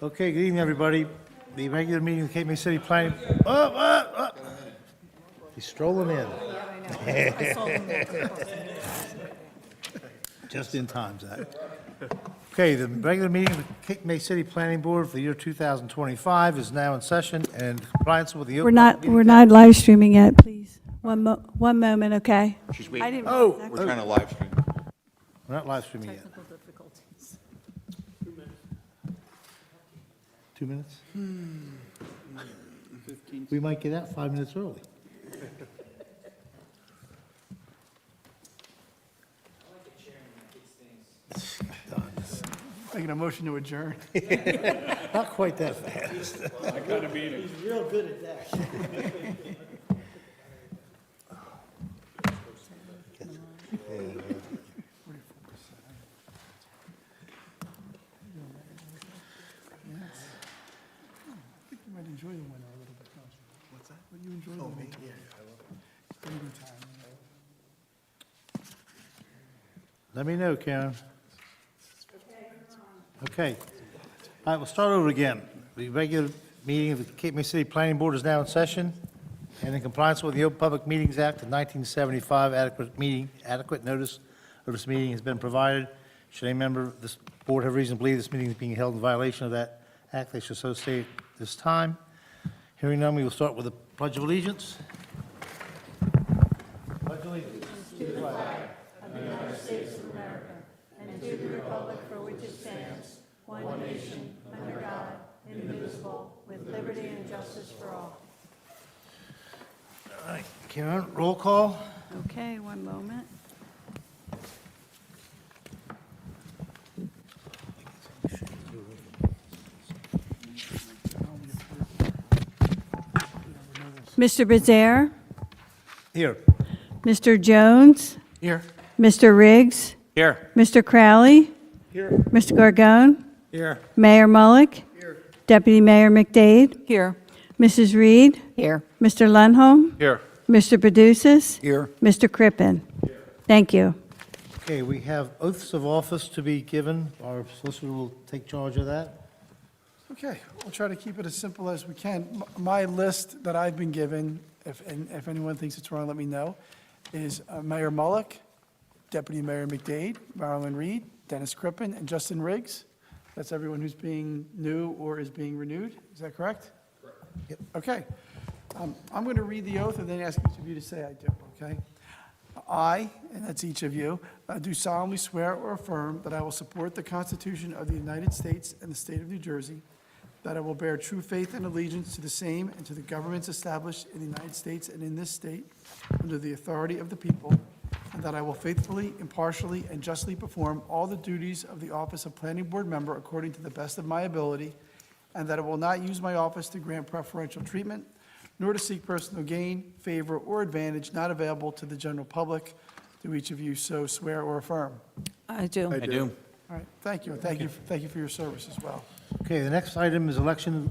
Okay, good evening, everybody. The regular meeting of the Cape May City Planning. He's strolling in. Just in time, Zach. Okay, the regular meeting of the Cape May City Planning Board for the year 2025 is now in session and in compliance with the. We're not live streaming yet, please. One moment, okay? She's I waiting. didn't. Oh, We're trying to live stream. we're not live streaming yet. Technical difficulties. 2 minutes? We might get out 5 minutes early. Making a motion to adjourn. Not quite that fast. I think you might enjoy the winter a little bit, don't you? What's that? Would you enjoy the winter? Yeah, I love it. Baby time, you know. Let me know, Karen. Okay. All right, we'll start over again. The regular meeting of the Cape May City Planning Board is now in session, and in compliance with the Open Public Meetings Act of 1975, adequate notice of this meeting has been provided. Should any member of this board have reason to believe this meeting is being held in violation of that act, they should so state at this time. Hearing none, we will start with the Pledge of Allegiance. Pledge allegiance. All right, Karen, roll call. Okay, one moment. Mr. Bezaire, Here. Mr. Jones, Here. Mr. Riggs, Here. Mr. Crowley, Mr. Gargone, Here. Mayor Mullick, Deputy Mayor McDade, Here. Mrs. Reed, Here. Mr. Lundholm, Here. Mr. Produces, Here. Mr. Crippen. Thank you. Okay, we have oaths of office to be given. Our solicitor will take charge of that. Okay, we'll try to keep it as simple as we can. My list that I've been given, if anyone thinks it's wrong, let me know, is Mayor Mullick, Deputy Mayor McDade, Marilyn Reed, Dennis Crippen, and Justin Riggs. That's everyone who's being new or is being renewed. Is that correct? Correct. Yep. Okay. I'm going to read the oath and then ask each of you to say I do, okay? I, and that's each of you, do solemnly swear or affirm that I will support the Constitution of the United States and the state of New Jersey, that I will bear true faith and allegiance to the same and to the governments established in the United States and in this state under the authority of the people, and that I will faithfully, impartially, and justly perform all the duties of the office of Planning Board member according to the best of my ability, and that I will not use my office to grant preferential treatment, nor to seek personal gain, favor, or advantage not available to the general public. Do each of you so swear or affirm? I do. I do. All right, thank you, and thank you for your service as well. Okay, the next item is election.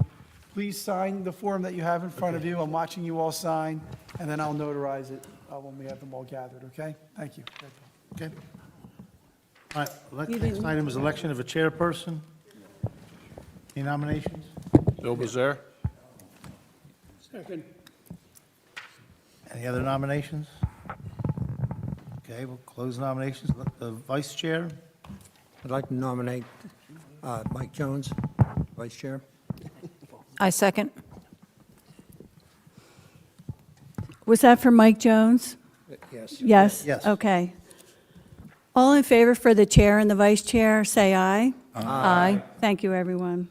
Please sign the form that you have in front of you. I'm watching you all sign, and then I'll notarize it when we have them all gathered, okay? Thank you. Okay. All right, next item is election of a chairperson. Any nominations? Bill Bezaire? Second. Any other nominations? Okay, we'll close nominations. The vice chair, I'd like to nominate Mike Jones, Vice Chair. I second. Was that for Mike Jones? Yes. Yes? Yes. Okay. All in favor for the chair and the vice chair, say aye. Aye. Thank you, everyone.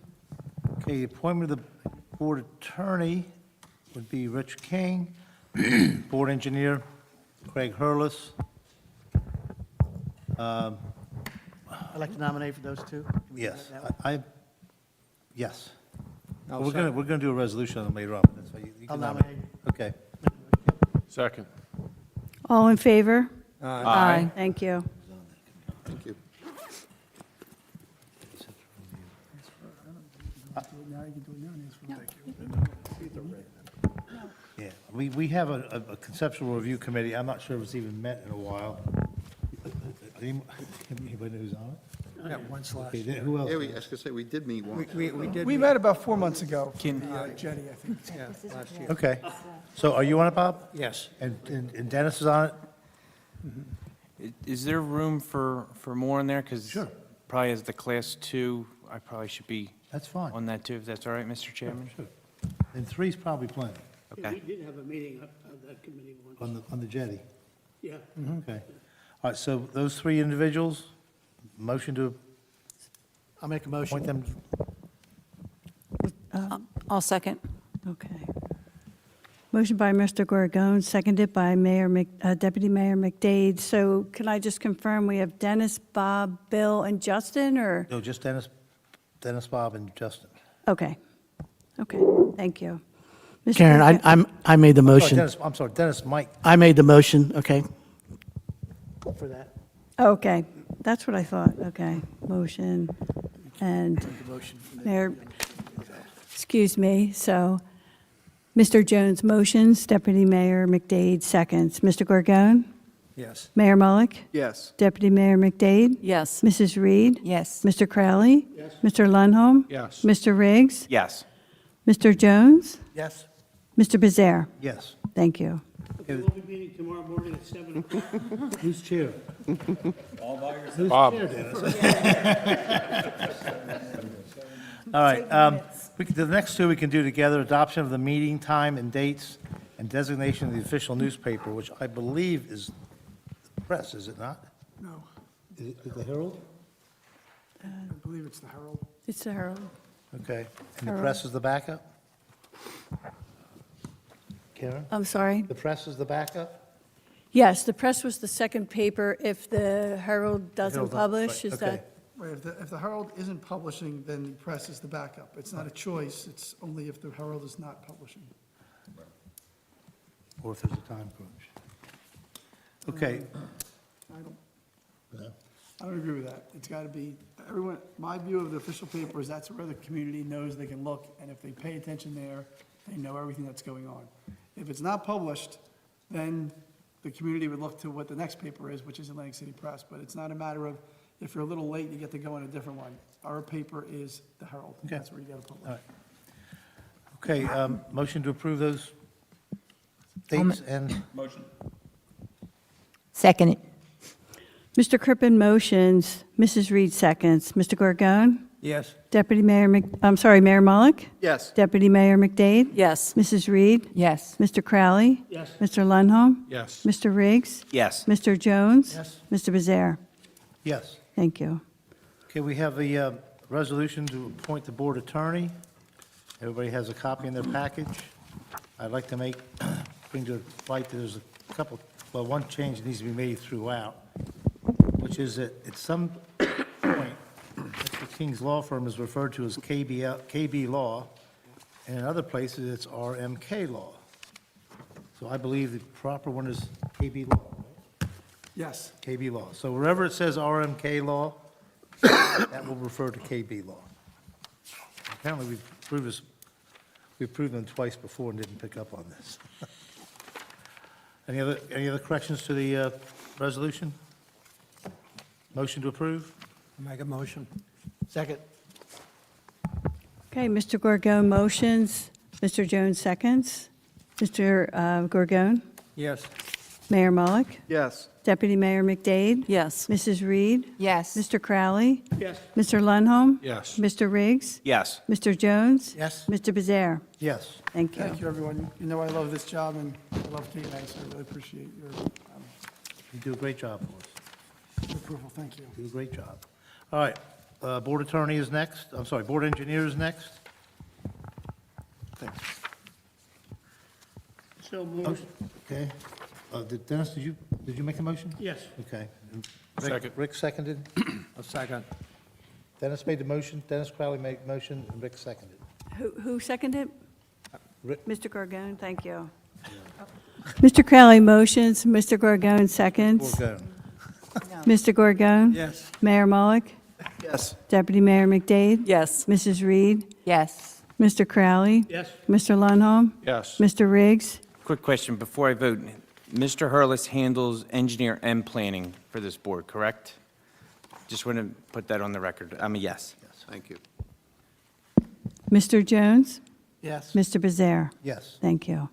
okay, the appointment of the board attorney would be Rich King, board engineer Craig Hurlis. I'd like to nominate for those two. Can we do Yes, that now? yes. I'll We're second. gonna do a resolution on them later on. That's why you I'll can nominate. Okay. Second. All in favor? Aye. Thank you. Thank you. Now you can do it now, and ask for it. Yeah, we have a conceptual review committee. I'm not sure if it's even met in a while. Anybody know who's on it? Got one slash. Okay, then who else? Yeah, I was gonna say, we did meet once. We did. We met about 4 months ago, Jenny, I think. Yeah, last year. Okay. So are you on it, Bob? Yes. And Dennis is on it? Is there room for more in there? Because Sure. probably as the Class 2, I probably should be That's fine. on that too, if that's all right, Mr. Chairman? Sure. And three's probably plenty Okay. We did have a meeting of that committee once. on the jetty. Yeah. Okay. All right, so those three individuals, motion to I'll make a appoint motion. them. I'll second. Okay. Motion by Mr. Gorgon, seconded by Deputy Mayor McDade. So can I just confirm, we have Dennis, Bob, Bill, and Justin, or? No, just Dennis, Bob, and Justin. Okay. Okay, thank you. Mr. Karen, Gorgon- I made the Sorry, motion. I'm sorry, Dennis, Mike. I made the motion, okay? For that. Okay, that's what I thought, okay. Motion and Mayor, excuse me, so Mr. Jones motions, Deputy Mayor McDade seconds. Mr. Gorgon? Yes. Mayor Mullick? Yes. Deputy Mayor McDade? Yes. Mrs. Reed? Yes. Mr. Crowley? Yes. Mr. Lundholm? Yes. Mr. Riggs? Yes. Mr. Jones? Yes. Mr. Bezare? Yes. Thank you. Okay, we'll be meeting tomorrow morning at 7 o'clock. Who's chair? Bob. All right, the next two we can do together, adoption of the meeting time and dates and designation of the official newspaper, which I believe is the press, is it not? No, Is it the Herald? I believe it's the Herald. It's the Herald. Okay, and the Herald. press is the backup? Karen? I'm sorry? The press is the backup? Yes, the press was the second paper. If the Herald doesn't Herald, publish, right, is okay. that? Right, if the Herald isn't publishing, then the press is the backup. It's not a choice, it's only if the Herald is not publishing. Or if there's a time crunch? Okay. I don't, No. I don't agree with that. It's got to be, everyone, my view of the official paper is that's where the community knows they can look, and if they pay attention there, they know everything that's going on. If it's not published, then the community would look to what the next paper is, which is Atlantic City Press, but it's not a matter of, if you're a little late, you get to go on a different one. Our paper is the Herald. Okay. That's where you got to publish. All right. Okay, motion to approve those dates and, Second it. Mr. Crippen motions, Mrs. Reed seconds. Mr. Gorgon? Yes. Deputy Mayor Mayor Mullick? Yes. Deputy Mayor McDade? Yes. Mrs. Reed? Yes. Mr. Crowley? Yes. Mr. Lundholm? Yes. Mr. Riggs? Yes. Mr. Jones? Yes. Mr. Bezare? yes. Thank you. Okay, we have the resolution to appoint the board attorney. Everybody has a copy in their package. I'd like to bring to light that there's a couple, well, one change that needs to be made throughout, which is that at some point, Mr. King's law firm is referred to as KB Law, and in other places, it's RMK Law. So I believe the proper one is KB Law. Yes. KB Law. So wherever it says RMK Law, that will refer to KB Law. Apparently, we've approved them twice before and didn't pick up on this. Any other corrections to the resolution? Motion to approve? Make a motion. Second. Okay, Mr. Gorgon motions, Mr. Jones seconds. Mr. Gorgon? Yes. Mayor Mullick? Yes. Deputy Mayor McDade? Yes. Mrs. Reed? Yes. Mr. Crowley? Yes. Mr. Lundholm? Yes. Mr. Riggs? Yes. Mr. Jones? Yes. Mr. Bezare? Yes. Thank you. Thank you, everyone. You know I love this job, and I love Kate May, so I really appreciate your You do a great job for us. approval. Thank you. You do a great job. All right, board attorney is next. I'm sorry, board engineer is next. Thanks. So moved. Motion, okay. Dennis, did you make a motion? Yes. Okay. And Second. Rick seconded. A second. Dennis made the motion, Dennis Crowley made the motion, and Rick seconded. Who seconded? Rick, Mr. Gorgon, thank you. Mr. Crowley motions, Mr. Gorgon seconds. Gorgon. Mr. Gorgon? Yes. Mayor Mullick? Yes. Deputy Mayor McDade? Yes. Mrs. Reed? Yes. Mr. Crowley? Yes. Mr. Lundholm? Yes. Mr. Riggs? Quick question before I vote. Mr. Hurlis handles engineer and planning for this board, correct? Just want to put that on the record. I'm a yes. Thank you. Mr. Jones? Yes. Mr. Bezare? Yes. Thank you.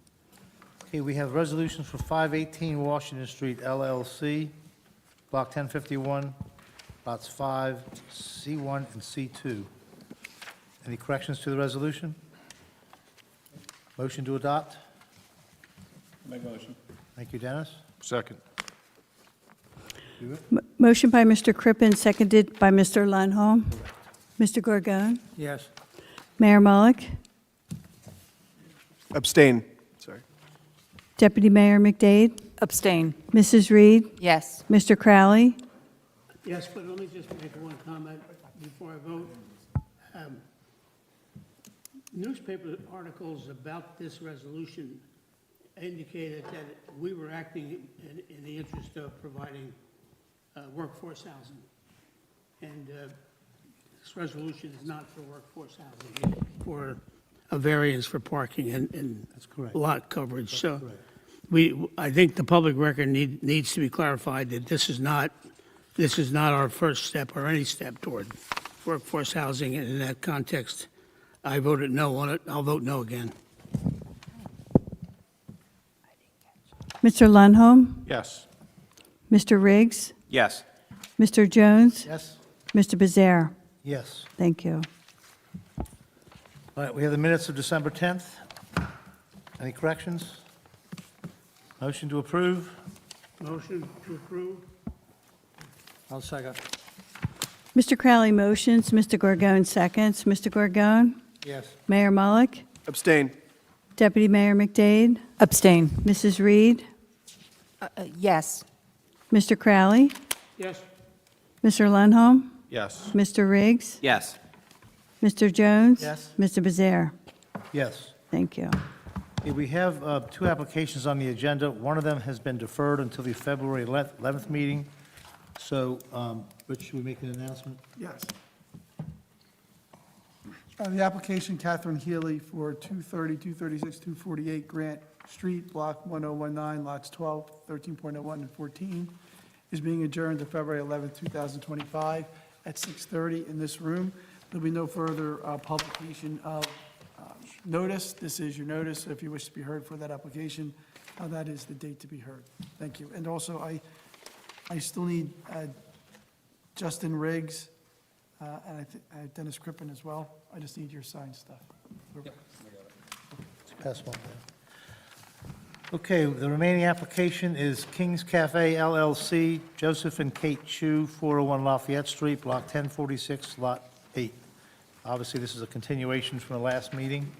Okay, we have resolutions for 518 Washington Street LLC, Block 1051, lots 5, C1 and C2. Any corrections to the resolution? Motion to adopt? Make motion. Thank you, Dennis. Second. Motion by Mr. Crippen, seconded by Mr. Lundholm. Mr. Gorgon? Yes. Mayor Mullick? Abstain. Sorry. Deputy Mayor McDade? Abstain. Mrs. Reed? Yes. Mr. Crowley? Yes, but let me just make one comment before I vote. Newspaper articles about this resolution indicated that we were acting in the interest of providing workforce housing. And this resolution is not for workforce housing, it's for a variance for parking and That's correct. lot coverage. So I think the public record needs to be clarified that this is not our first step or any step toward workforce housing. And in that context, I voted no on it. I'll vote no again. Mr. Lundholm? Yes. Mr. Riggs? Yes. Mr. Jones? Yes? Mr. Bezare? Yes. Thank you. All right, we have the minutes of December 10th. Any corrections? Motion to approve? Motion to approve? I'll second. Mr. Crowley motions, Mr. Gorgon seconds. Mr. Gorgon? Yes. Mayor Mullick? Abstain. Deputy Mayor McDade? Abstain. Mrs. Reed? Yes. Mr. Crowley? Yes. Mr. Lundholm? Yes. Mr. Riggs? Yes. Mr. Jones? Yes. Mr. Bezare? Yes. Thank you. Okay, we have two applications on the agenda. One of them has been deferred until the February 11th meeting. So, Rich, should we make an announcement? Yes. The application, Catherine Healy, for 230, 236, 248 Grant Street, Block 1019, lots 12, 13.01, and 14, is being adjourned to February 11, 2025, at 6:30 in this room. There'll be no further publication of notice. This is your notice. If you wish to be heard for that application, that is the date to be heard. Thank you. And also, I still need Justin Riggs, and I have Dennis Crippen as well. I just need your signed stuff. Pass one down. Okay, the remaining application is King's Cafe LLC, Joseph and Kate Chu, 401 Lafayette Street, Block 1046, Lot 8. Obviously, this is a continuation from the last meeting.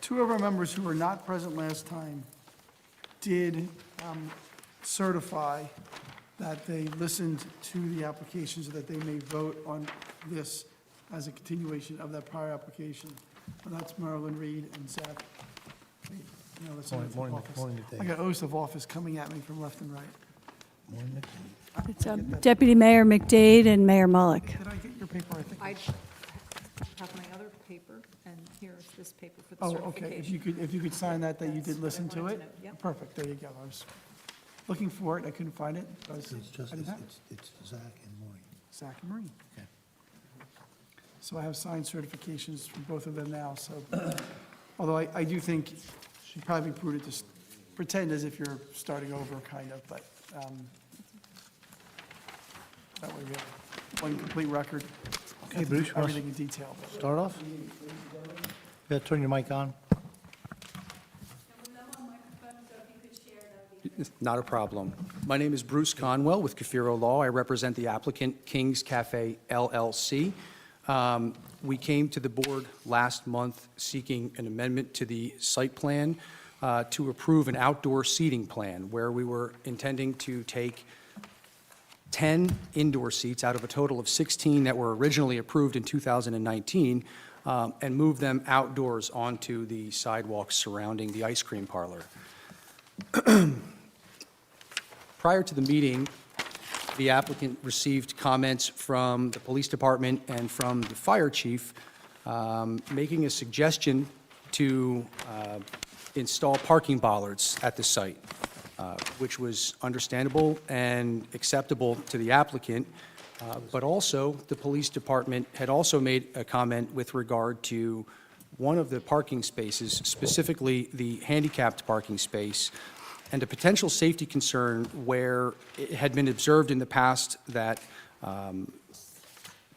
Two of our members who were not present last time did certify that they listened to the application so that they may vote on this as a continuation of that prior application. And that's Marilyn Reed and Zach. You know, that's oath of Morning, office. morning, Dave. I got oaths of office coming at me from left and right. It's Deputy Mayor McDade and Mayor Mullick. Did I get your paper? I think. I have my other paper, and here's this paper for the Oh, certification. okay. If you could sign that you did listen to it? Yep. Perfect, there you go. I was looking for it, I couldn't find it. I It's just, didn't have it. it's Zach and Maureen. Zach and Marie. Okay. So I have signed certifications from both of them now, so, although I do think it should probably be prudent to pretend as if you're starting over, kind of, but that way we have one complete record. Okay, Bruce, you want us Everything in detail. start off? You gotta turn your mic on. Not a problem. My name is Bruce Conwell with Cafiro Law. I represent the applicant, King's Cafe LLC. We came to the board last month seeking an amendment to the site plan to approve an outdoor seating plan, where we were intending to take 10 indoor seats out of a total of 16 that were originally approved in 2019, and move them outdoors onto the sidewalks surrounding the ice cream parlor. Prior to the meeting, the applicant received comments from the police department and from the fire chief, making a suggestion to install parking bollards at the site, which was understandable and acceptable to the applicant. But also, the police department had also made a comment with regard to one of the parking spaces, specifically the handicapped parking space, and a potential safety concern where it had been observed in the past that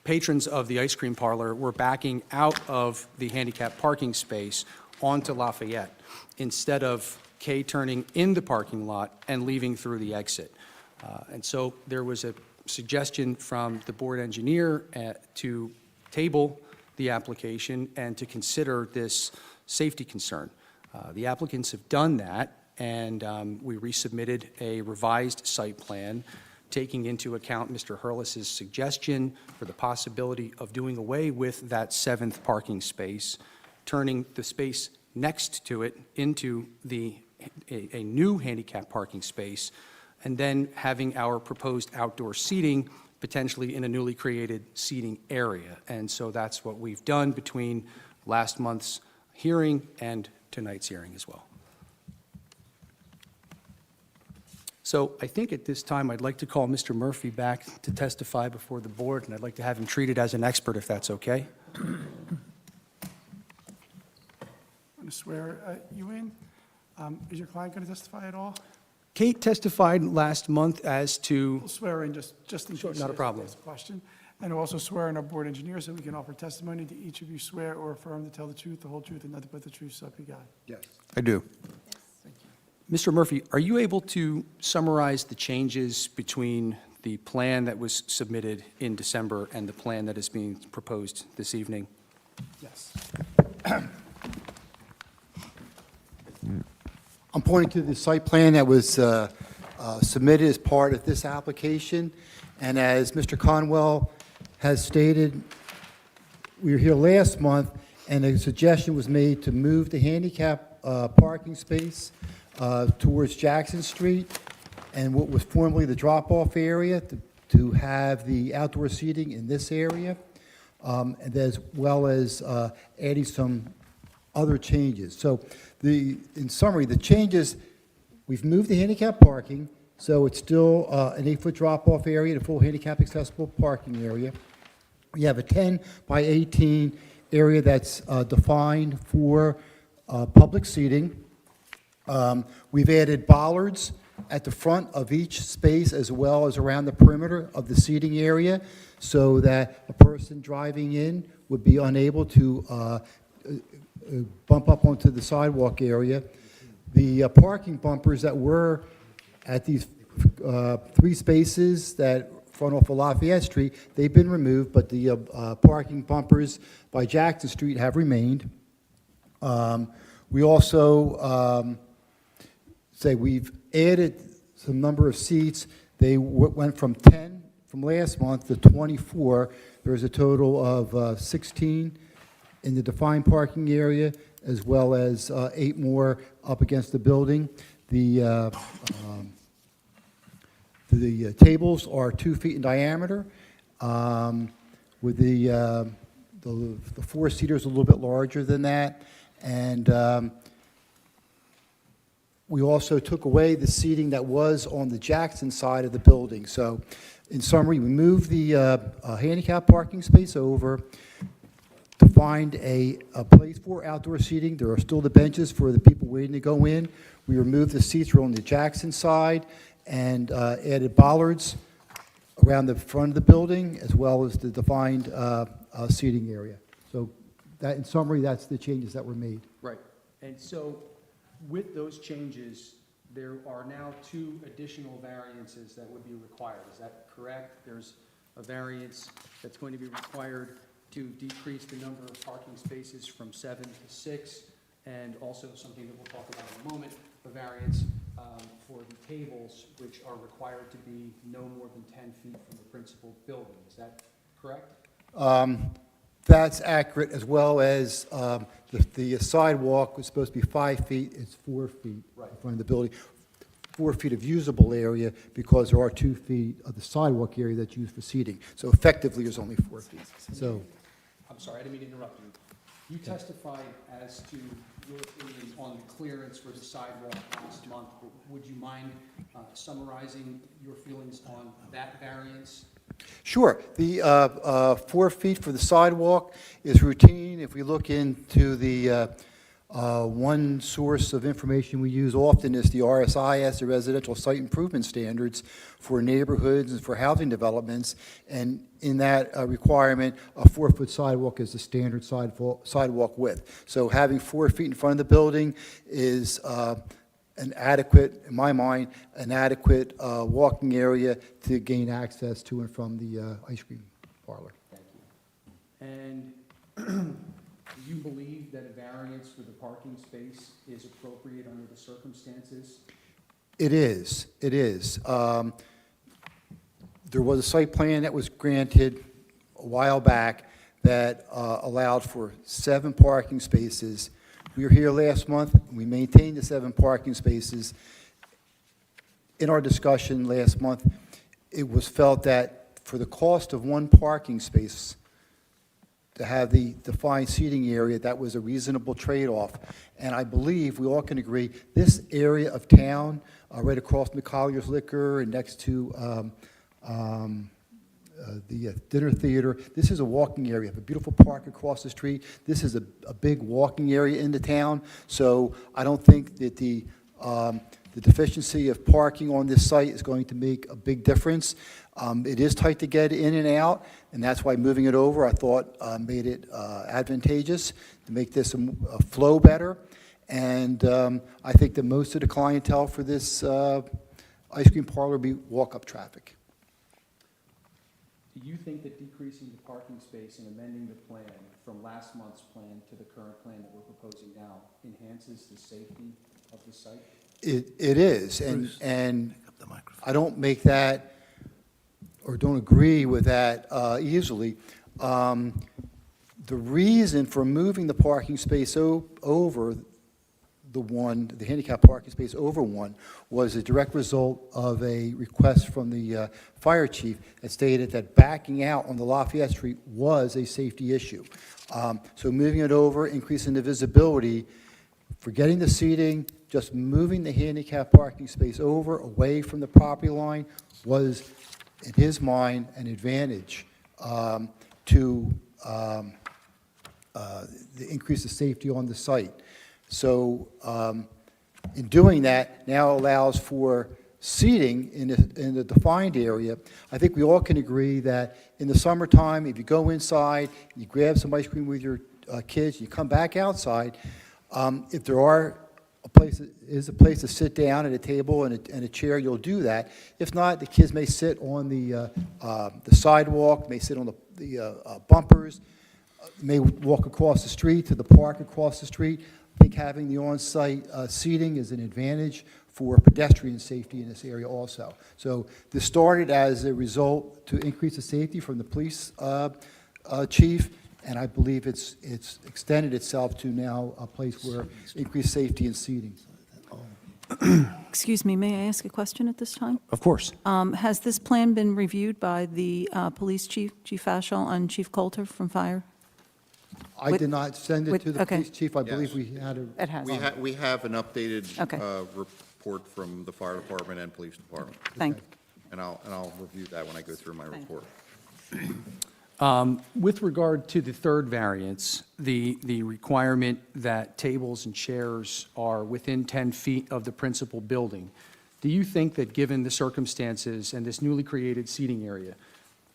patrons of the ice cream parlor were backing out of the handicapped parking space onto Lafayette, instead of K-turning in the parking lot and leaving through the exit. And so there was a suggestion from the board engineer to table the application and to consider this safety concern. The applicants have done that, and we resubmitted a revised site plan, taking into account Mr. Hurlis's suggestion for the possibility of doing away with that 7th parking space, turning the space next to it into a new handicap parking space, and then having our proposed outdoor seating potentially in a newly created seating area. And so that's what we've done between last month's hearing and tonight's hearing as well. So I think at this time, I'd like to call Mr. Murphy back to testify before the board, and I'd like to have him treated as an expert, if that's okay. I'm going to swear you in. Is your client going to testify at all? Kate testified last month as to, We'll swear in just in case. Sure, not a he has to problem. ask a question. And we'll also swear in our board engineer so we can offer testimony. Do each of you swear or affirm to tell the truth, the whole truth, and nothing but the truth, so help you God? Yes. I do. Mr. Murphy, are you able to summarize the changes between the plan that was submitted in December and the plan that is being proposed this evening? Yes. I'm pointing to the site plan that was submitted as part of this application, and as Mr. Conwell has stated, we were here last month, and a suggestion was made to move the handicap parking space towards Jackson Street and what was formerly the drop-off area to have the outdoor seating in this area, and as well as adding some other changes. So in summary, the changes, we've moved the handicap parking, so it's still an 8-foot drop-off area, the full handicap accessible parking area. We have a 10 by 18 area that's defined for public seating. We've added bollards at the front of each space as well as around the perimeter of the seating area so that a person driving in would be unable to bump up onto the sidewalk area. The parking bumpers that were at these 3 spaces that front off of Lafayette Street, they've been removed, but the parking bumpers by Jackson Street have remained. We also say we've added some number of seats. They went from 10 from last month to 24. There's a total of 16 in the defined parking area, as well as 8 more up against the building. The tables are 2 feet in diameter, with the 4-seaters a little bit larger than that. And we also took away the seating that was on the Jackson side of the building. So in summary, we moved the handicap parking space over to find a place for outdoor seating. There are still the benches for the people waiting to go in. We removed the seats on the Jackson side and added bollards around the front of the building, as well as the defined seating area. So that, in summary, that's the changes that were made. Right. And so with those changes, there are now 2 additional variances that would be required. Is that correct? There's a variance that's going to be required to decrease the number of parking spaces from 7 to 6, and also something that we'll talk about in a moment, a variance for the tables, which are required to be no more than 10 feet from the principal building. Is that correct? That's accurate, as well as the sidewalk was supposed to be 5 feet, it's 4 feet in front of the building. 4 feet of usable area because there are 2 feet of the sidewalk area that's used for seating. So effectively, there's only 4 feet. So, I'm sorry, I didn't mean to interrupt you. You testified as to your opinion on the clearance for the sidewalk last month. Would you mind summarizing your feelings on that variance? sure, the 4 feet for the sidewalk is routine. If we look into the one source of information we use often is the RSIS, the Residential Site Improvement Standards for neighborhoods and for housing developments. And in that requirement, a 4-foot sidewalk is the standard sidewalk width. So having 4 feet in front of the building is an adequate, in my mind, an adequate walking area to gain access to and from the ice cream parlor. Thank you. And do you believe that a variance for the parking space is appropriate under the circumstances? It is, it is. There was a site plan that was granted a while back that allowed for 7 parking spaces. We were here last month, and we maintained the 7 parking spaces. In our discussion last month, it was felt that for the cost of 1 parking space, to have the defined seating area, that was a reasonable trade-off. And I believe we all can agree, this area of town, right across from the Collier's Liquor and next to the dinner theater, this is a walking area. We have a beautiful park across the street. This is a big walking area in the town. So I don't think that the deficiency of parking on this site is going to make a big difference. It is tight to get in and out, and that's why moving it over, I thought, made it advantageous to make this a flow better. And I think that most of the clientele for this ice cream parlor will be walk-up traffic. Do you think that decreasing the parking space and amending the plan from last month's plan to the current plan that we're proposing now enhances the safety of the site? It is, Bruce, and pick up the microphone. I don't make that, or don't agree with that easily. The reason for moving the parking space over the handicap parking space over 1, was a direct result of a request from the fire chief that stated that backing out on the Lafayette Street was a safety issue. So moving it over, increasing the visibility, forgetting the seating, just moving the handicap parking space over, away from the property line, was, in his mind, an advantage to increase the safety on the site. So in doing that, now allows for seating in the defined area. I think we all can agree that in the summertime, if you go inside, you grab some ice cream with your kids, you come back outside, if there is a place to sit down at a table and a chair, you'll do that. If not, the kids may sit on the sidewalk, may sit on the bumpers, may walk across the street to the park across the street. I think having the on-site seating is an advantage for pedestrian safety in this area also. So this started as a result to increase the safety from the police chief, and I believe it's extended itself to now a place where increased safety and seating. Excuse me, may I ask a question at this time? Of course. Has this plan been reviewed by the police chief, Chief Aschel, and Chief Coulter from Fire? I With- did not send it with- to the okay. police chief. I believe Yes. we had a. It has. We have an updated Okay. report from the fire department and police department, Thank, and I'll review that when I go through my Thank you. report. With regard to the third variance, the requirement that tables and chairs are within 10 feet of the principal building, do you think that given the circumstances and this newly created seating area,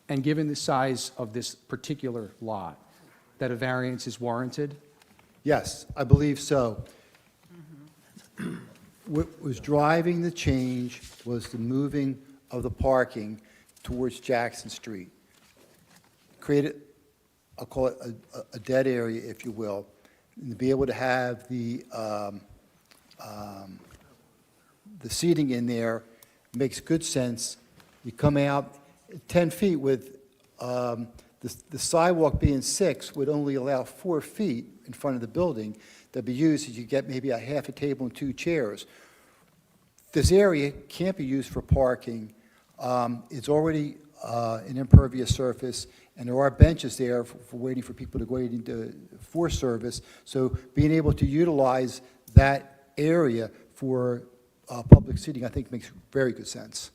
and given the size of this particular lot, that a variance is warranted? Yes, I believe so. What was driving the change was the moving of the parking towards Jackson Street. Created, I'll call it a dead area, if you will, and to be able to have the seating in there makes good sense. You come out 10 feet with the sidewalk being 6 would only allow 4 feet in front of the building that'd be used as you get maybe a half a table and 2 chairs. This area can't be used for parking. It's already an impervious surface, and there are benches there for waiting for people to go into for service. So being able to utilize that area for public seating, I think makes very good sense.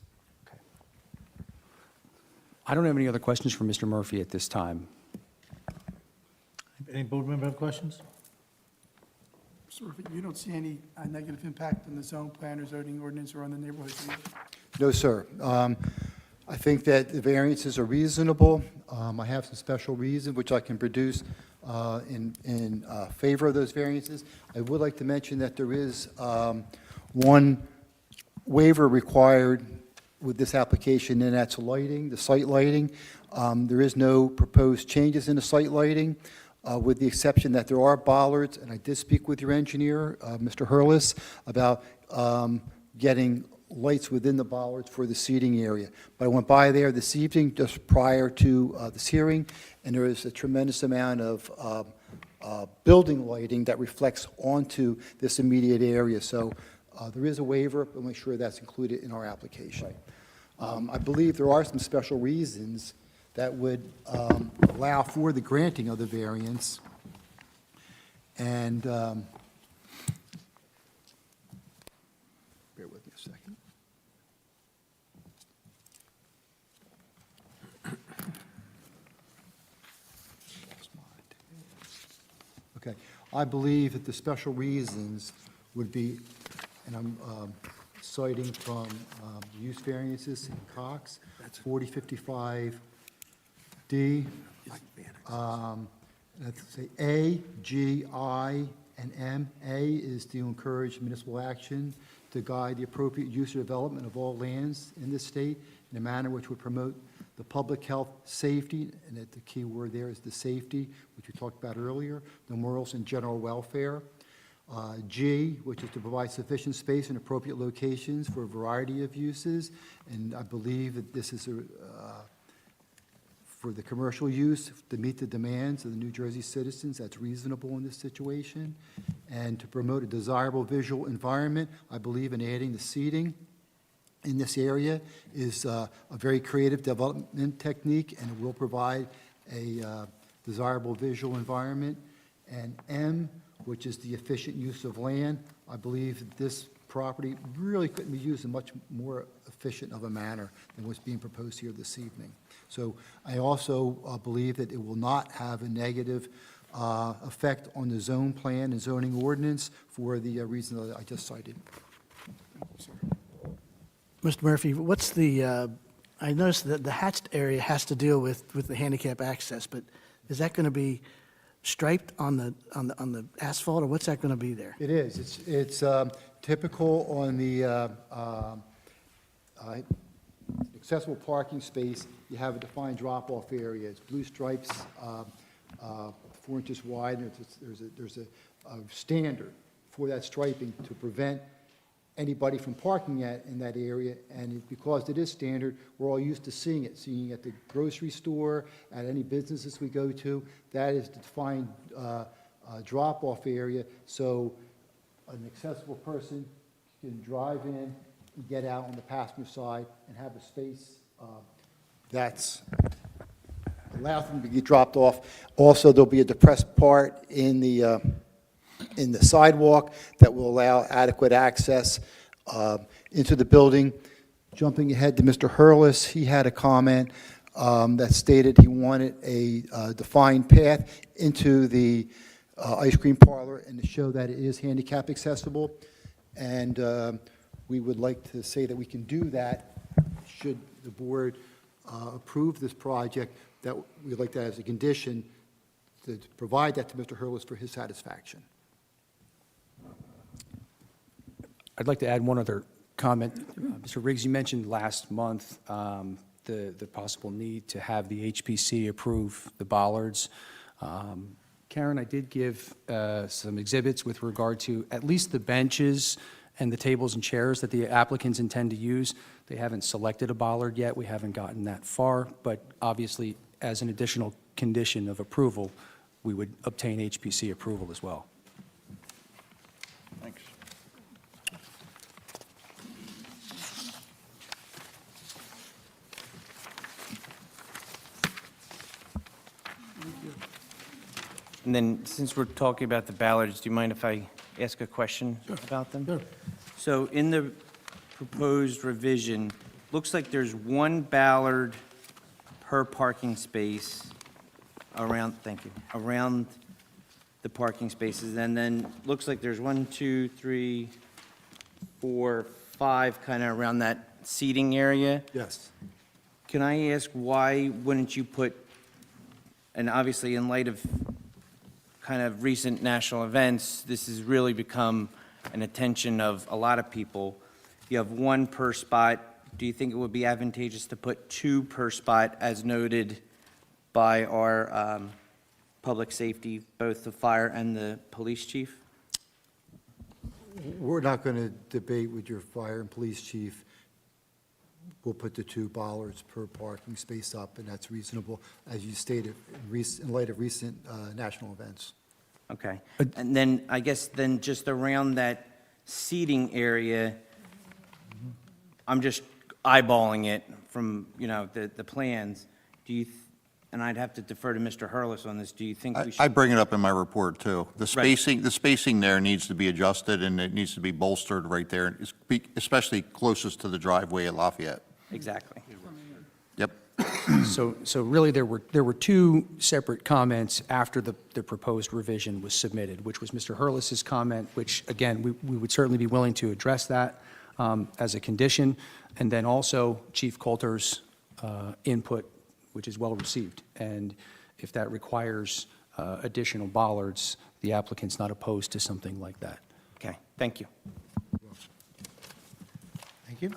I don't have any other questions for Mr. Murphy at this time. Any board member have questions? Mr. Murphy, you don't see any negative impact on the zone plan or zoning ordinance or on the neighborhood commission? No, sir. I think that the variances are reasonable. I have some special reason which I can produce in favor of those variances. I would like to mention that there is one waiver required with this application, and that's lighting, the site lighting. There is no proposed changes in the site lighting, with the exception that there are bollards, and I did speak with your engineer, Mr. Hurlis, about getting lights within the bollards for the seating area. But I went by there this evening, just prior to this hearing, and there is a tremendous amount of building lighting that reflects onto this immediate area. So there is a waiver, but make sure that's included in our application. I believe there are some special reasons that would allow for the granting of the variance. And bear with me a second. Okay, I believe that the special reasons would be, and I'm citing from use variances in Cox, 4055D, let's say A, G, I, and M. A is to encourage municipal action to guide the appropriate use or development of all lands in this state in a manner which would promote the public health, safety, and that the key word there is the safety, which we talked about earlier, the morals and general welfare. G, which is to provide sufficient space and appropriate locations for a variety of uses, and I believe that this is for the commercial use to meet the demands of the New Jersey citizens. That's reasonable in this situation. And to promote a desirable visual environment, I believe in adding the seating in this area is a very creative development technique, and it will provide a desirable visual environment. And M, which is the efficient use of land, I believe that this property really couldn't be used in much more efficient of a manner than what's being proposed here this evening. So I also believe that it will not have a negative effect on the zone plan and zoning ordinance for the reason that I just cited. Mr. Murphy, what's the, I noticed that the hatched area has to deal with the handicap access, but is that going to be striped on the asphalt, or what's that going to be there? It is. It's typical on the accessible parking space. You have a defined drop-off area. It's blue stripes, 4 inches wide, and there's a standard for that striping to prevent anybody from parking in that area, and because it is standard, we're all used to seeing it at the grocery store, at any businesses we go to. That is the defined drop-off area, so an accessible person can drive in and get out on the passenger side and have a space that's allows them to get dropped off. Also, there'll be a depressed part in the sidewalk that will allow adequate access into the building. Jumping ahead to Mr. Hurlis, he had a comment that stated he wanted a defined path into the ice cream parlor and to show that it is handicap accessible. And we would like to say that we can do that should the board approve this project, that we'd like that as a condition to provide that to Mr. Hurlis for his satisfaction. I'd like to add one other comment. Mr. Riggs, you mentioned last month the possible need to have the HPC approve the bollards. Karen, I did give some exhibits with regard to at least the benches and the tables and chairs that the applicants intend to use. They haven't selected a bollard yet. We haven't gotten that far, but obviously, as an additional condition of approval, we would obtain HPC approval as well. Thanks. And then, since we're talking about the ballards, do you mind if I ask a question about them? Sure. So in the proposed revision, looks like there's one ballard per parking space around, thank you, around the parking spaces. And then, looks like there's 1, 2, 3, 4, 5 kind of around that seating area. Yes. Can I ask why wouldn't you put, and obviously in light of kind of recent national events, this has really become an attention of a lot of people. You have one per spot. Do you think it would be advantageous to put 2 per spot as noted by our public safety, both the fire and the police chief? We're not going to debate with your fire and police chief. We'll put the 2 bollards per parking space up, and that's reasonable, as you stated, in light of recent national events. Okay. And then, I guess, then just around that seating area, I'm just eyeballing it from, the plans. Do you, and I'd have to defer to Mr. Hurlis on this, do you think we should? I bring it up in my report, too. The spacing there needs to be adjusted, and it needs to be bolstered right there, especially closest to the driveway at Lafayette. Exactly. Yep. So really, there were 2 separate comments after the proposed revision was submitted, which was Mr. Hurlis's comment, which, again, we would certainly be willing to address that as a condition, and then also Chief Coulter's input, which is well received. And if that requires additional bollards, the applicant's not opposed to something like that. Okay, thank you. Thank you.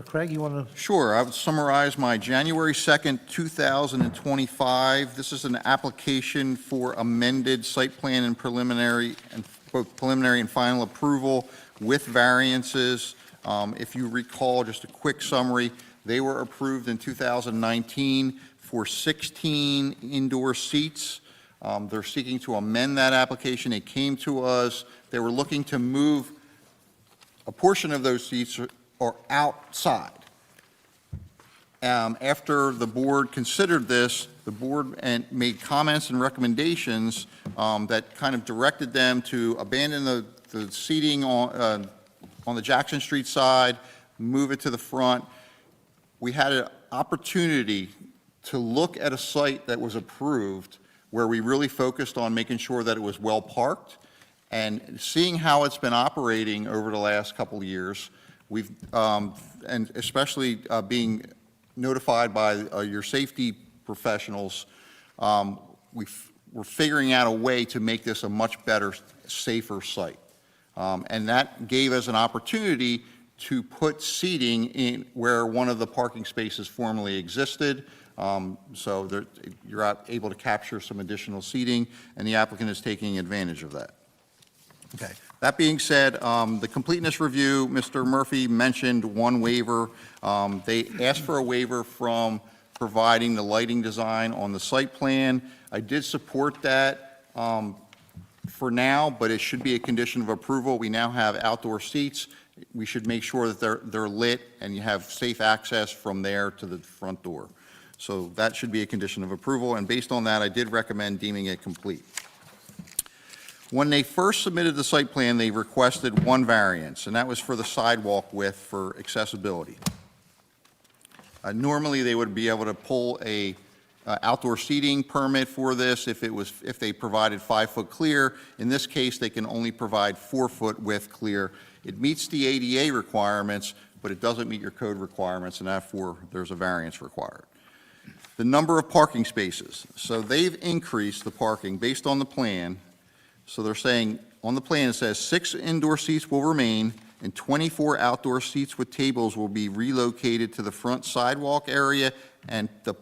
Craig, you want to? Sure, I would summarize my January 2nd, 2025. This is an application for amended site plan and both preliminary and final approval with variances. If you recall, just a quick summary, they were approved in 2019 for 16 indoor seats. They're seeking to amend that application. They came to us. They were looking to move a portion of those seats or outside. After the board considered this, the board made comments and recommendations that kind of directed them to abandon the seating on the Jackson Street side, move it to the front. We had an opportunity to look at a site that was approved where we really focused on making sure that it was well parked, and seeing how it's been operating over the last couple of years. We've, and especially being notified by your safety professionals, we're figuring out a way to make this a much better, safer site. And that gave us an opportunity to put seating in where one of the parking spaces formerly existed. So you're able to capture some additional seating, and the applicant is taking advantage of that. Okay. That being said, the completeness review, Mr. Murphy mentioned one waiver. They asked for a waiver from providing the lighting design on the site plan. I did support that for now, but it should be a condition of approval. We now have outdoor seats. We should make sure that they're lit and you have safe access from there to the front door. So that should be a condition of approval, and based on that, I did recommend deeming it complete. When they first submitted the site plan, they requested one variance, and that was for the sidewalk width for accessibility. Normally, they would be able to pull a outdoor seating permit for this if they provided 5-foot clear. In this case, they can only provide 4-foot width clear. It meets the ADA requirements, but it doesn't meet your code requirements, and therefore, there's a variance required. The number of parking spaces. So they've increased the parking based on the plan. So they're saying, on the plan, it says 6 indoor seats will remain and 24 outdoor seats with tables will be relocated to the front sidewalk area and the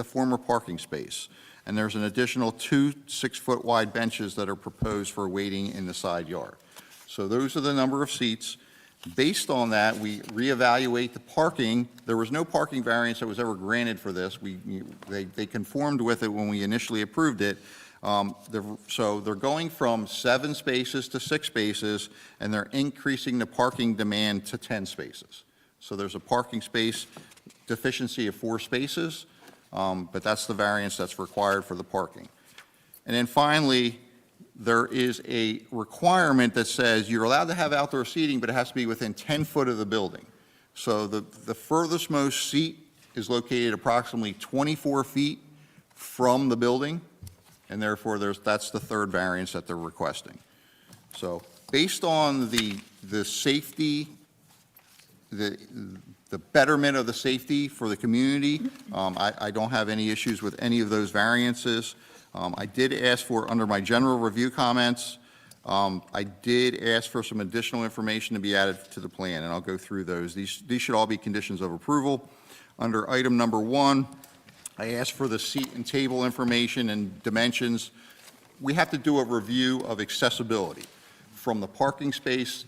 former parking space. And there's an additional 2 6-foot wide benches that are proposed for waiting in the side yard. So those are the number of seats. Based on that, we reevaluate the parking. There was no parking variance that was ever granted for this. They conformed with it when we initially approved it. So they're going from 7 spaces to 6 spaces, and they're increasing the parking demand to 10 spaces. So there's a parking space deficiency of 4 spaces. but that's the variance that's required for the parking. And then finally, there is a requirement that says you're allowed to have outdoor seating, but it has to be within 10 foot of the building. So the furthest most seat is located approximately 24 feet from the building, and therefore that's the third variance that they're requesting. So based on the safety, the betterment of the safety for the community, I don't have any issues with any of those variances. I did ask for, under my general review comments, I did ask for some additional information to be added to the plan, and I'll go through those. These should all be conditions of approval. Under item number 1, I asked for the seat and table information and dimensions. We have to do a review of accessibility from the parking space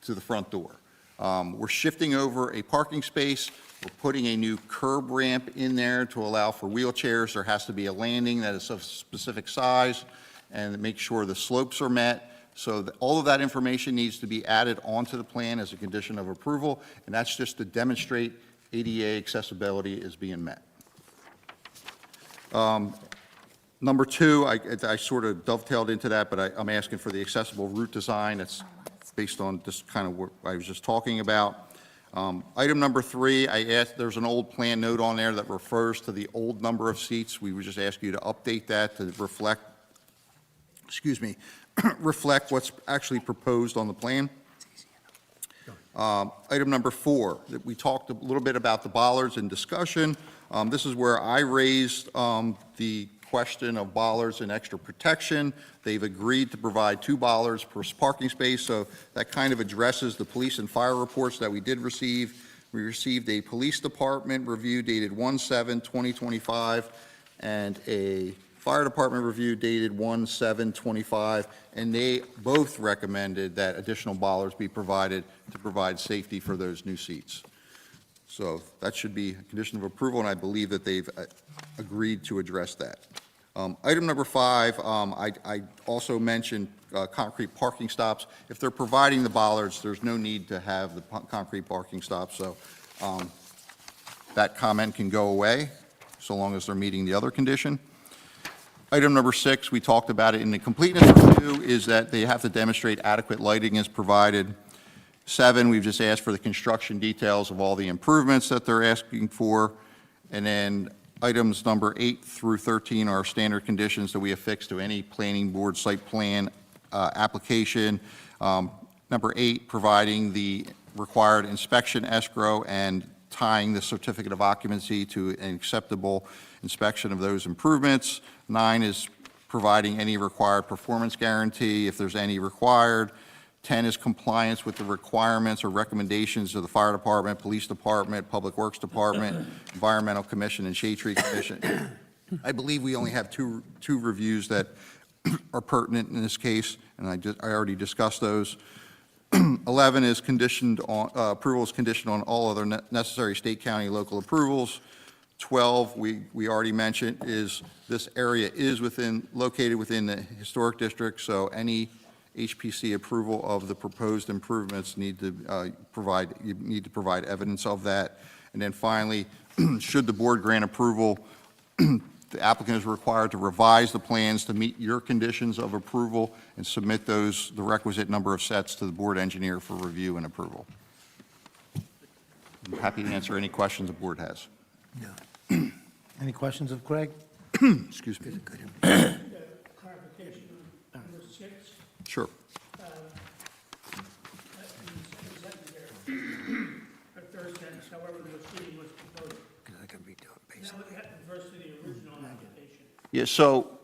to the front door. We're shifting over a parking space. We're putting a new curb ramp in there to allow for wheelchairs. There has to be a landing that is of specific size and make sure the slopes are met. So all of that information needs to be added onto the plan as a condition of approval, and that's just to demonstrate ADA accessibility is being met. Number 2, I sort of dovetailed into that, but I'm asking for the accessible route design. That's based on just kind of what I was just talking about. Item number 3, I asked, there's an old plan note on there that refers to the old number of seats. We would just ask you to update that to reflect, reflect what's actually proposed on the plan. Item number 4, that we talked a little bit about the bollards in discussion. This is where I raised the question of bollards and extra protection. They've agreed to provide 2 bollards per parking space, so that kind of addresses the police and fire reports that we did receive. We received a police department review dated 1/7/2025 and a fire department review dated 1/7/25, and they both recommended that additional bollards be provided to provide safety for those new seats. So that should be a condition of approval, and I believe that they've agreed to address that. Item number 5, I also mentioned concrete parking stops. If they're providing the bollards, there's no need to have the concrete parking stops, so that comment can go away, so long as they're meeting the other condition. Item number 6, we talked about it in the completeness review, is that they have to demonstrate adequate lighting is provided. 7, we've just asked for the construction details of all the improvements that they're asking for. And then items number 8 through 13 are standard conditions that we affix to any planning board site plan application. Number 8, providing the required inspection escrow and tying the certificate of occupancy to an acceptable inspection of those improvements. 9 is providing any required performance guarantee if there's any required. 10 is compliance with the requirements or recommendations of the Fire Department, Police Department, Public Works Department, Environmental Commission, and Shade Tree Commission. I believe we only have two reviews that are pertinent in this case, and I already discussed those. 11 is conditioned on, approval is conditioned on all other necessary state, county, local approvals. 12, we already mentioned, is this area is located within the historic district, so any HPC approval of the proposed improvements need to provide evidence of that. And then finally, should the board grant approval, the applicant is required to revise the plans to meet your conditions of approval and submit the requisite number of sets to the board engineer for review and approval. I'm happy to answer any questions the board has. Any questions of Craig? Excuse me. Clarification on number 6. Sure. Our third sentence, however, the seating was proposed. Now it refers to the original application. Yeah, so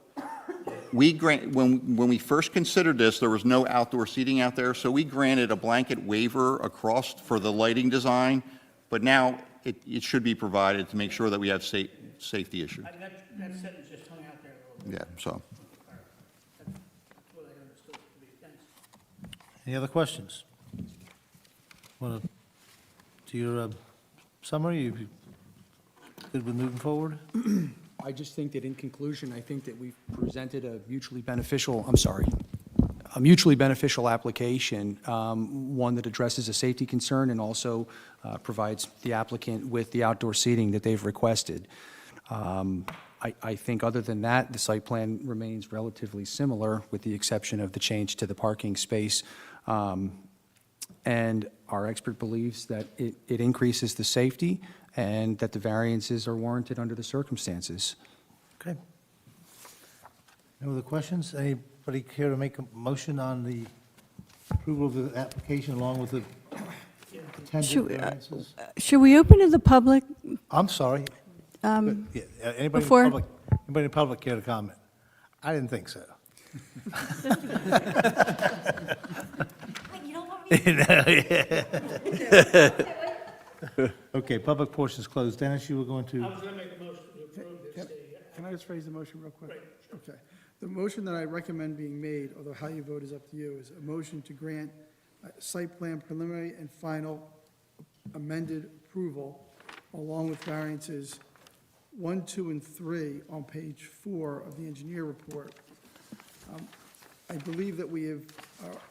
when we first considered this, there was no outdoor seating out there, so we granted a blanket waiver across for the lighting design, but now it should be provided to make sure that we have safety issue. That sentence just hung out there a little bit. Yeah, so. That's what I understood it to be. Thanks. Any other questions? Want to do your summary? You good with moving forward? I just think that in conclusion, I think that we've presented a mutually beneficial application, one that addresses a safety concern and also provides the applicant with the outdoor seating that they've requested. I think other than that, the site plan remains relatively similar, with the exception of the change to the parking space. And our expert believes that it increases the safety and that the variances are warranted under the circumstances. Okay. No other questions? Anybody care to make a motion on the approval of the application along with the attendant Should- variances? Should we open to the public? I'm sorry. Yeah, Anybody in before- public, anybody in public care to comment? I didn't think so. Okay, public portion is closed. Dennis, you were going to, I was going to make a motion to approve this. Can I just phrase the motion real quick? Okay. The motion that I recommend being made, although how you vote is up to you, is a motion to grant site plan preliminary and final amended approval along with variances 1, 2, and 3 on page 4 of the engineer report. I believe that we have,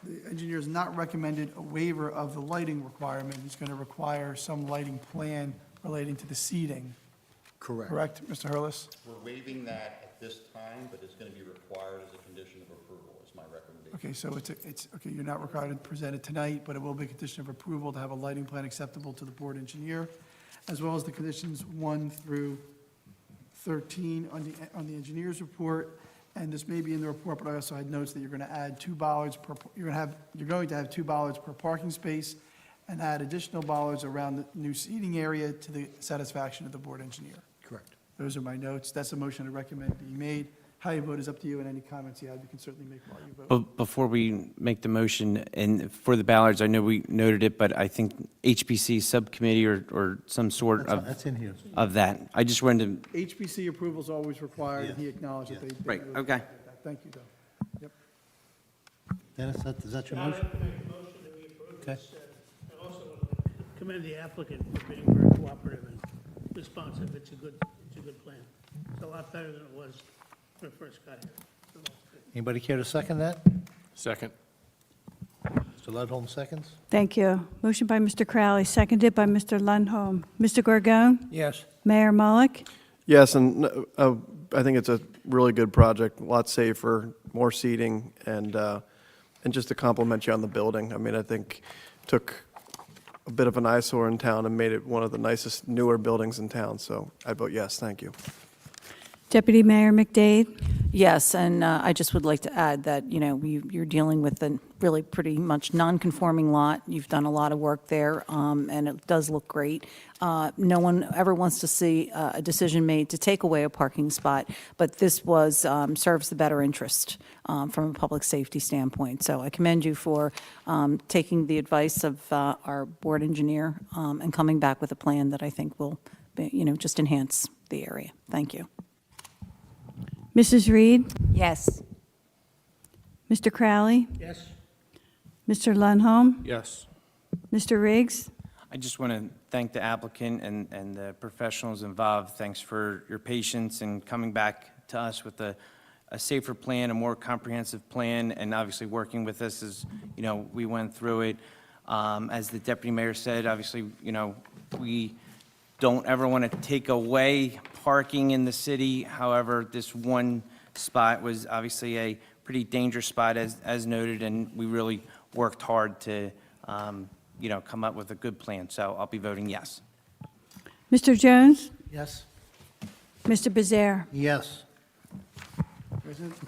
the engineer has not recommended a waiver of the lighting requirement. He's going to require some lighting plan relating to the seating. Correct, Mr. Hurlis? We're waiving that at this time, but it's going to be required as a condition of approval, is my recommendation. Okay, so okay, you're not required to present it tonight, but it will be a condition of approval to have a lighting plan acceptable to the board engineer, as well as the conditions 1 through 13 on the engineer's report. And this may be in the report, but I also had notes that you're going to add 2 bollards per, you're going to have 2 bollards per parking space and add additional bollards around the new seating area to the satisfaction of the board engineer. Correct. Those are my notes. That's a motion I recommend being made. How you vote is up to you, and any comments you have, you can certainly make while you vote. But before we make the motion, and for the ballards, I know we noted it, but I think HPC subcommittee or some sort that's in here. of that. I just wanted to, HPC approval is always required, and he acknowledged that they. Right, okay. Thank you, though. Yep. Dennis, is that your I'd motion? like to make a motion that we approve Okay. this. I also want to commend the applicant for being very cooperative and responsive. It's a good plan. It's a lot better than it was when it first got here. So that's good. Anybody care to second that? Second. Mr. Ludholm seconds? Thank you. Motion by Mr. Crowley, seconded by Mr. Lundholm. Mr. Gorgon? Yes. Mayor Mullick? Yes, and I think it's a really good project, a lot safer, more seating, and just to compliment you on the building. I mean, I think took a bit of an eyesore in town and made it one of the nicest, newer buildings in town, so I vote yes, thank you. Deputy Mayor McDade? Yes, and I just would like to add that, you're dealing with a really pretty much non-conforming lot. You've done a lot of work there, and it does look great. No one ever wants to see a decision made to take away a parking spot, but this serves the better interest from a public safety standpoint. So I commend you for taking the advice of our board engineer and coming back with a plan that I think will, just enhance the area. Thank you. Mrs. Reed? Yes. Mr. Crowley? Yes? Mr. Lundholm? Yes. Mr. Riggs? I just want to thank the applicant and the professionals involved. Thanks for your patience and coming back to us with a safer plan, a more comprehensive plan, and obviously working with us as, we went through it. As the deputy mayor said, obviously, we don't ever want to take away parking in the city. However, this one spot was obviously a pretty dangerous spot, as noted, and we really worked hard to, come up with a good plan. So I'll be voting yes. Mr. Jones? Yes. Mr. Bezare? Yes.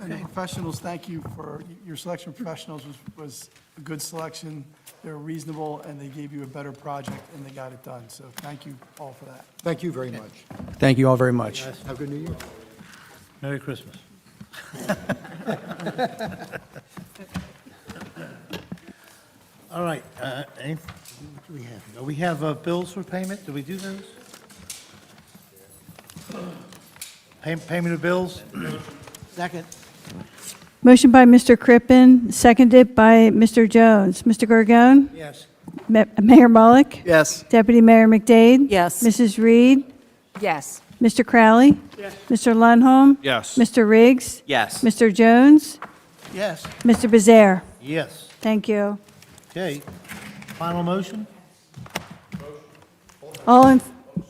And the professionals, thank you for, your selection of professionals was a good selection. They were reasonable, and they gave you a better project, and they got it done. So thank you all for that. Thank you very much. Thank you all very much. Have a good New Year. Merry Christmas. All right, what do we have? We have bills for payment. Do we do those? Payment of bills? Second. Motion by Mr. Crippen, seconded by Mr. Jones. Mr. Gorgon? Yes. Mayor Mullick? Yes. Deputy Mayor McDade? Yes. Mrs. Reed? Yes. Mr. Crowley? Yes. Mr. Lundholm? Yes. Mr. Riggs? Yes. Mr. Jones? Yes. Mr. Bezare? Yes. Thank you. Okay. Final motion? All in,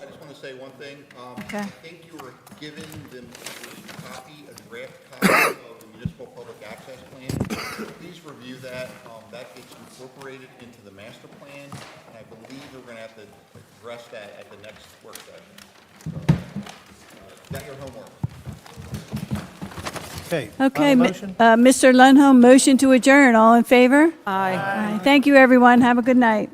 I just want to say one thing. Okay. I think you were given them a copy, a draft copy of the municipal public access plan. Please review that. That gets incorporated into the master plan, and I believe we're going to have to address that at the next work session. So, got your homework. Okay. Okay, final motion? Mr. Lundholm, motion to adjourn. All in favor? Aye. Thank you, everyone. Have a good night.